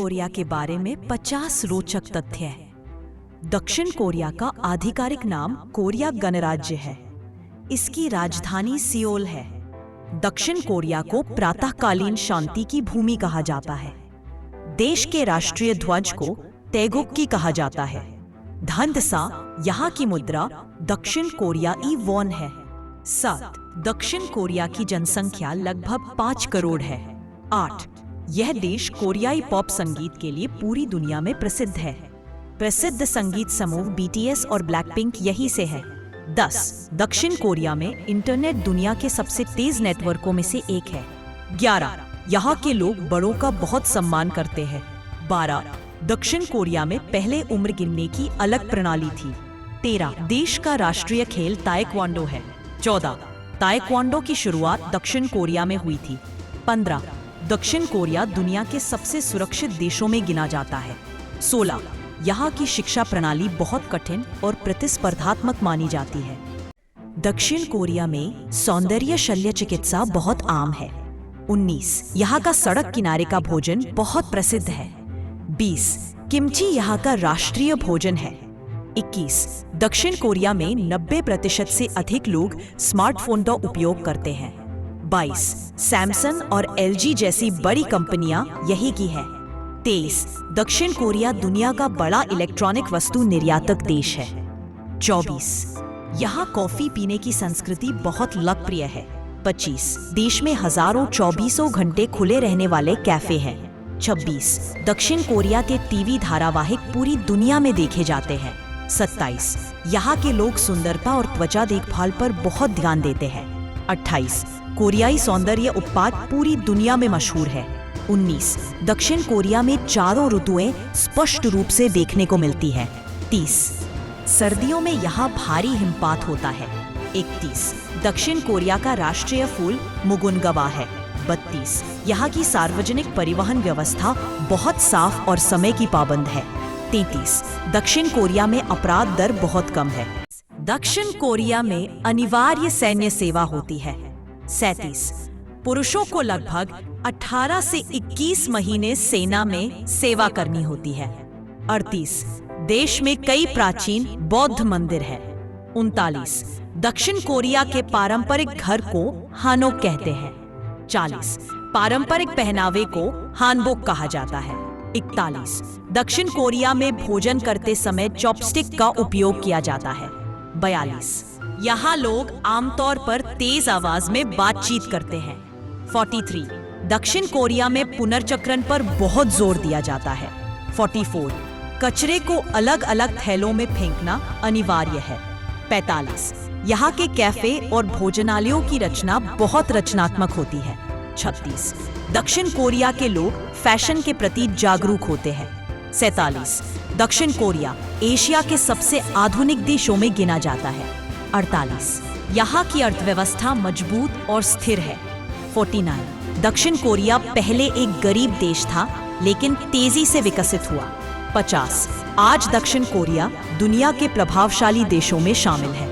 Korea के बारे में 50 रोचक तथ्य हैं। दक्षिण कोरिया का आधिकारिक नाम कोरिया गणराज्य है। इसकी राजधानी सियोल है। दक्षिण कोरिया को प्रातःकालीन शांति की भूमि कहा जाता है। देश के राष्ट्रीय ध्वज को तेगुक्की कहा जाता है। धंधसा यहाँ की मुद्रा दक्षिण कोरियाई वॉन है। 7. दक्षिण कोरिया की जनसंख्या लगभग 5 करोड़ है। 8. यह देश कोरियाई पॉप संगीत के लिए पूरी दुनिया में प्रसिद्ध है। प्रसिद्ध संगीत समूह BTS और ब्लैकपिंक यहीं से है। 10. दक्षिण कोरिया में इंटरनेट दुनिया के सबसे तेज नेटवर्कों में से एक है। 11. यहाँ के लोग बड़ों का बहुत सम्मान करते हैं। 12. दक्षिण कोरिया में पहले उम्र गिनने की अलग प्रणाली थी। 13. देश का राष्ट्रीय खेल ताइक्वांडो है। 14. ताइक्वांडो की शुरुआत दक्षिण कोरिया में हुई थी। 15. दक्षिण कोरिया दुनिया के सबसे सुरक्षित देशों में गिना जाता है। 16. यहाँ की शिक्षा प्रणाली बहुत कठिन और प्रतिस्पर्धात्मक मानी जाती है। दक्षिण कोरिया में सौंदर्य शल्य चिकित्सा बहुत आम है। 19. यहाँ का सड़क किनारे का भोजन बहुत प्रसिद्ध है। 20. किमची यहाँ का राष्ट्रीय भोजन है। 21. दक्षिण कोरिया में 90% से अधिक लोग स्मार्टफोन का उपयोग करते हैं। 22. सैमसंग और LG जैसी बड़ी कंपनियां यही की है। 23. दक्षिण कोरिया दुनिया का बड़ा इलेक्ट्रॉनिक वस्तु निर्यातक देश है। 24. यहाँ कॉफी पीने की संस्कृति बहुत लोकप्रिय है। 25. देश में हजारों 24 घंटे खुले रहने वाले कैफे हैं। 26. दक्षिण कोरिया के टीवी धारावाहिक पूरी दुनिया में देखे जाते हैं। 27. यहाँ के लोग सुंदरता और त्वचा देखभाल पर बहुत ध्यान देते हैं। 28. कोरियाई सौंदर्य उत्पाद पूरी दुनिया में मशहूर है। 19. दक्षिण कोरिया में चारों ऋतुएं स्पष्ट रूप से देखने को मिलती हैं। 30. सर्दियों में यहाँ भारी हिमपात होता है। 31. दक्षिण कोरिया का राष्ट्रीय फूल मुगुनगवा है। 32. यहाँ की सार्वजनिक परिवहन व्यवस्था बहुत साफ और समय की पाबंद है। 33. दक्षिण कोरिया में अपराध दर बहुत कम है। दक्षिण कोरिया में अनिवार्य सैन्य सेवा होती है। 37. पुरुषों को लगभग 18 से 21 महीने सेना में सेवा करनी होती है। 38. देश में कई प्राचीन बौद्ध मंदिर हैं। 39. दक्षिण कोरिया के पारंपरिक घर को हानोक कहते हैं। 40. पारंपरिक पहनावे को हानबोक कहा जाता है। 41. दक्षिण कोरिया में भोजन करते समय चॉपस्टिक का उपयोग किया जाता है। 42. यहाँ लोग आमतौर पर तेज आवाज में बातचीत करते हैं। 43. दक्षिण कोरिया में पुनर्चक्रण पर बहुत जोर दिया जाता है। 44. कचरे को अलग अलग थैलों में फेंकना अनिवार्य है। 45. यहाँ के कैफे और भोजनालयों की रचना बहुत रचनात्मक होती है। 36. दक्षिण कोरिया के लोग फैशन के प्रति जागरूक होते हैं। 47. दक्षिण कोरिया एशिया के सबसे आधुनिक देशों में गिना जाता है। 48. यहाँ की अर्थव्यवस्था मजबूत और स्थिर है। 49. दक्षिण कोरिया पहले एक गरीब देश था लेकिन तेजी से विकसित हुआ। 50. आज दक्षिण कोरिया दुनिया के प्रभावशाली देशों में शामिल है।